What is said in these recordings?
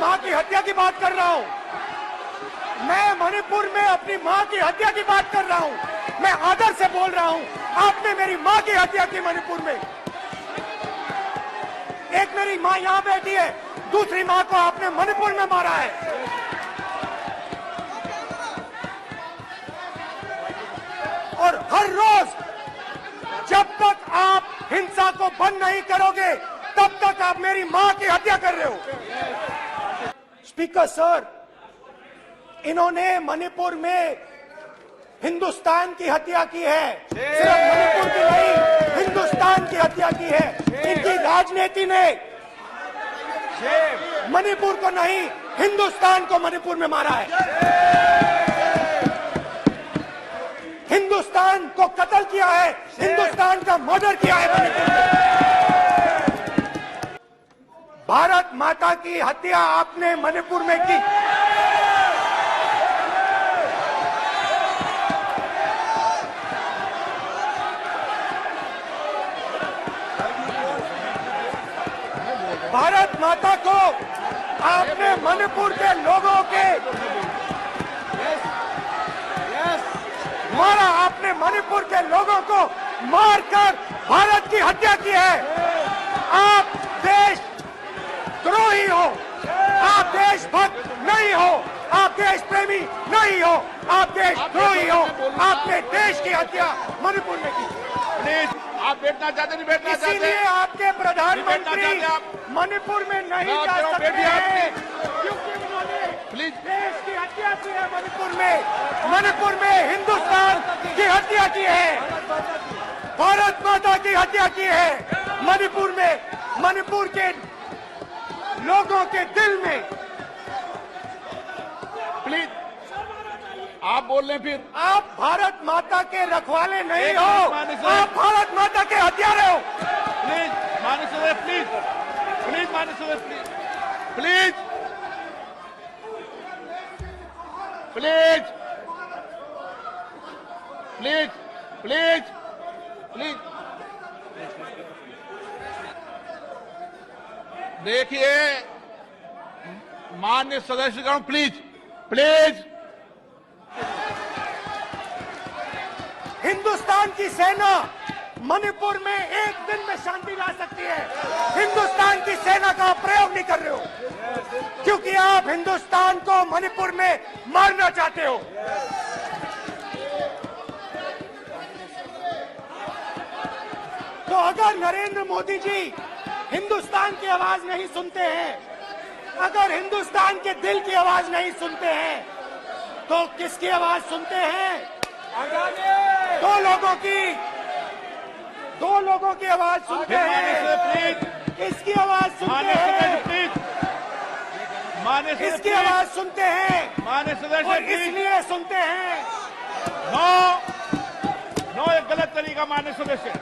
माँ की हत्या की बात कर रहा हूँ। मैं मणिपुर में अपनी माँ की हत्या की बात कर रहा हूँ। मैं आदर से बोल रहा हूँ। आपने मेरी माँ की हत्या की मणिपुर में। एक मेरी माँ यहाँ बैठी है, दूसरी माँ को आपने मणिपुर में मारा है। और हर रोज जब तक आप हिंसा को बंद नहीं करोगे तब तक आप मेरी माँ की हत्या कर रहे हो। स्पीकर सर, इन्होंने मणिपुर में हिंदुस्तान की हत्या की है। सिर्फ मणिपुर की नहीं, हिंदुस्तान की हत्या की है। इनकी राजनीति ने मणिपुर को नहीं, हिंदुस्तान को मणिपुर में मारा है। हिंदुस्तान को कत्ल किया है, हिंदुस्तान का मर्डर किया है मणिपुर में। भारत माता की हत्या आपने मणिपुर में की। भारत माता को आपने मणिपुर के लोगों के मारा। आपने मणिपुर के लोगों को मारकर भारत की हत्या की है। आप देशद्रोही हो, आप देशभक्त नहीं हो, आप देश प्रेमी नहीं हो, आप देशद्रोही हो। आपने देश की हत्या मणिपुर में की। प्लीज, आप बैठना चाहते नहीं बैठना चाहते, इसीलिए आपके प्रधानमंत्री मणिपुर में नहीं जा सकते हैं क्योंकि उन्होंने प्लीज देश की हत्या की है। मणिपुर में हिंदुस्तान की हत्या की है, भारत माता की हत्या की है। मणिपुर में, मणिपुर के लोगों के दिल में। प्लीज, आप बोल रहे हैं फिर। आप भारत माता के रखवाले नहीं हो, आप भारत माता के हत्यारे हो। प्लीज माननीय सदस्य, प्लीज प्लीज माननीय सदस्य, please please please please please देखिए माननीय सदस्यगण, प्लीज प्लीज। हिंदुस्तान की सेना मणिपुर में एक दिन में शांति ला सकती है। हिंदुस्तान की सेना का प्रयोग नहीं कर रहे हो क्योंकि आप हिंदुस्तान को मणिपुर में मारना चाहते हो। तो अगर नरेंद्र मोदी जी हिंदुस्तान की आवाज नहीं सुनते हैं, अगर हिंदुस्तान के दिल की आवाज नहीं सुनते हैं, तो किसकी आवाज सुनते हैं? दो लोगों की आवाज सुनते हैं। इसकी आवाज सुनते हैं, इसकी आवाज सुनते हैं, माननीय सदस्य, और इसलिए सुनते हैं। नो, एक गलत तरीका माननीय सदस्य।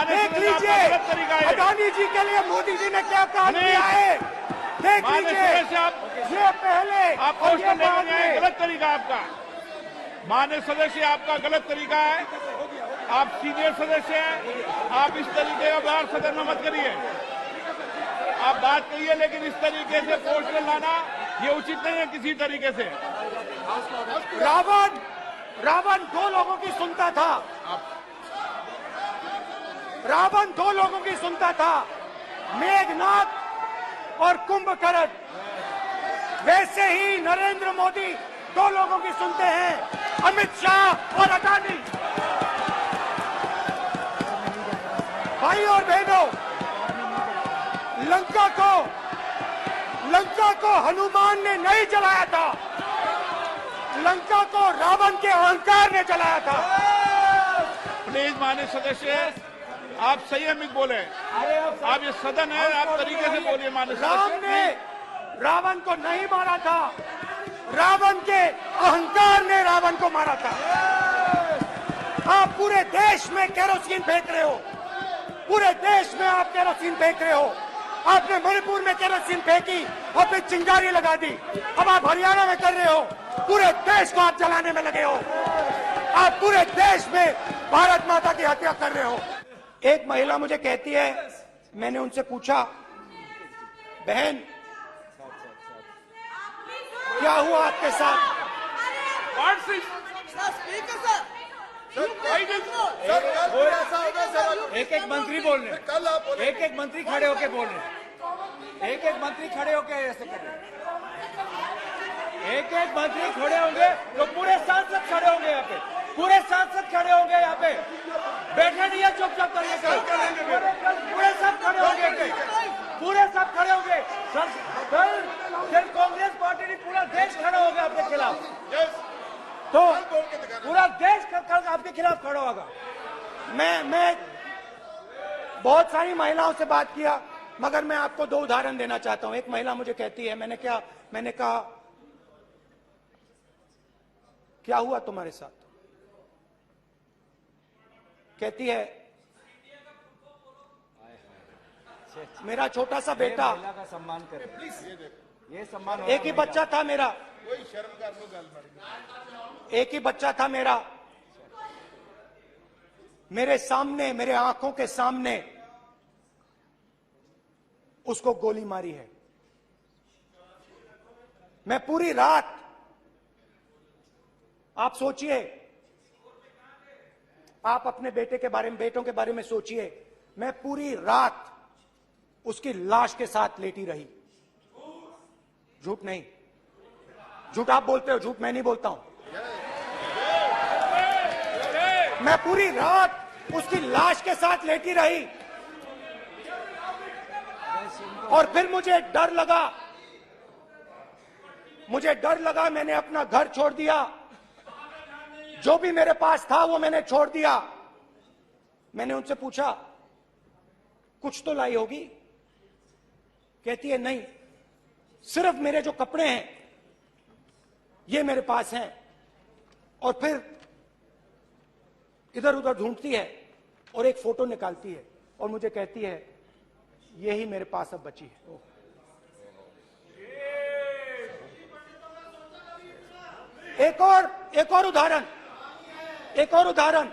देख लीजिए अडानी जी के लिए मोदी जी ने क्या काम किया है। देख लीजिए, ये पहले आप क्वेश्चन लेने आए, गलत तरीका आपका। माननीय सदस्य, आपका गलत तरीका है। आप सीनियर सदस्य हैं, आप इस तरीके का व्यवहार सदन में मत करिए। आप बात करिए, लेकिन इस तरीके से क्वेश्चन लाना ये उचित नहीं है किसी तरीके से। रावण दो लोगों की सुनता था। रावण दो लोगों की सुनता था, मेघनाथ और कुंभकर्ण। वैसे ही नरेंद्र मोदी दो लोगों की सुनते हैं, अमित शाह और अडानी। भाई और बहनों, लंका को हनुमान ने नहीं जलाया था, लंका को रावण के अहंकार ने जलाया था। प्लीज माननीय सदस्य, आप संयमित बोले। आप ये सदन है, आप तरीके से बोलिए। माननीय राम ने रावण को नहीं मारा था, रावण के अहंकार ने रावण को मारा था। आप पूरे देश में केरोसिन फेंक रहे हो, पूरे देश में आप केरोसिन फेंक रहे हो। आपने मणिपुर में केरोसिन फेंकी और फिर चिंगारी लगा दी। अब आप हरियाणा में कर रहे हो, पूरे देश को आप जलाने में लगे हो। आप पूरे देश में भारत माता की हत्या कर रहे हो। एक महिला मुझे कहती है, मैंने उनसे पूछा, बहन क्या हुआ आपके साथ? एक एक मंत्री बोल रहे हैं, एक एक मंत्री खड़े होके बोल रहे हैं, एक एक मंत्री खड़े होके ऐसे कर रहे हैं, एक एक मंत्री खड़े होंगे तो पूरे सांसद खड़े होंगे यहाँ पे, पूरे सांसद खड़े होंगे यहाँ पे, बैठे नहीं है चुपचाप करिए, पूरे सब खड़े होंगे, पूरे सब खड़े होंगे, कल कांग्रेस पार्टी ने पूरा देश खड़ा होगा आपके खिलाफ, तो पूरा देश कल आपके खिलाफ खड़ा होगा। मैं बहुत सारी महिलाओं से बात किया, मगर मैं आपको दो उदाहरण देना चाहता हूं। एक महिला मुझे कहती है, मैंने कहा क्या हुआ तुम्हारे साथ? कहती है मेरा छोटा सा बेटा, महिला का सम्मान करें प्लीज, ये सम्मान, एक ही बच्चा था मेरा, कोई शर्म कर लो गल, एक ही बच्चा था मेरा, मेरे सामने, मेरे आंखों के सामने उसको गोली मारी है। मैं पूरी रात, आप सोचिए, आप अपने बेटे के बारे में, बेटों के बारे में सोचिए, मैं पूरी रात उसकी लाश के साथ लेटी रही। झूठ नहीं, झूठ आप बोलते हो, झूठ मैं नहीं बोलता हूं। मैं पूरी रात उसकी लाश के साथ लेटी रही और फिर मुझे डर लगा, मैंने अपना घर छोड़ दिया, जो भी मेरे पास था वो मैंने छोड़ दिया। मैंने उनसे पूछा कुछ तो लाई होगी? कहती है नहीं, सिर्फ मेरे जो कपड़े हैं ये मेरे पास हैं। और फिर इधर उधर ढूंढती है और एक फोटो निकालती है और मुझे कहती है यही मेरे पास अब बची है। एक और उदाहरण,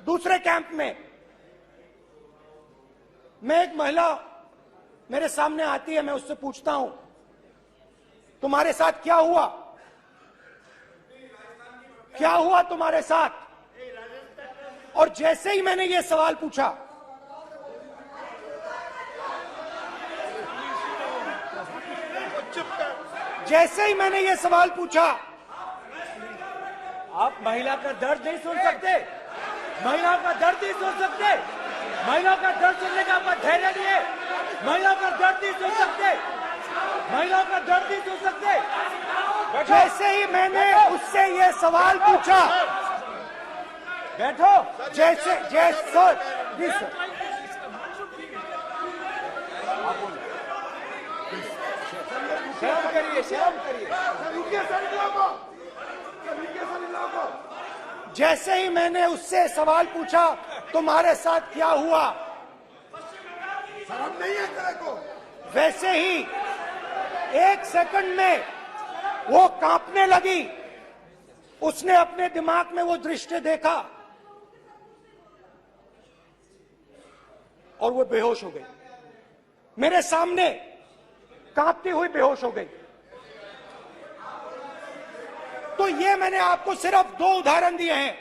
दूसरे कैंप में मैं, एक महिला मेरे सामने आती है, मैं उससे पूछता हूं तुम्हारे साथ क्या हुआ? क्या हुआ तुम्हारे साथ? और जैसे ही मैंने ये सवाल पूछा, आप महिला का दर्द नहीं सुन सकते, महिला का दर्द नहीं सुन सकते, महिला का दर्द सुनने का आपका धैर्य नहीं है, महिला का दर्द नहीं सुन सकते, महिला का दर्द नहीं सुन सकते। जैसे ही मैंने उससे ये सवाल पूछा, बैठो, जैसे सर प्लीज सर, शर्म करिए, शर्म करिए। जैसे ही मैंने उससे सवाल पूछा तुम्हारे साथ क्या हुआ, शर्म नहीं है तेरे को, वैसे ही 1 सेकंड में वो कांपने लगी। उसने अपने दिमाग में वो दृश्य देखा और वो बेहोश हो गई। मेरे सामने कांपती हुई बेहोश हो गई। तो ये मैंने आपको सिर्फ 2 उदाहरण दिए हैं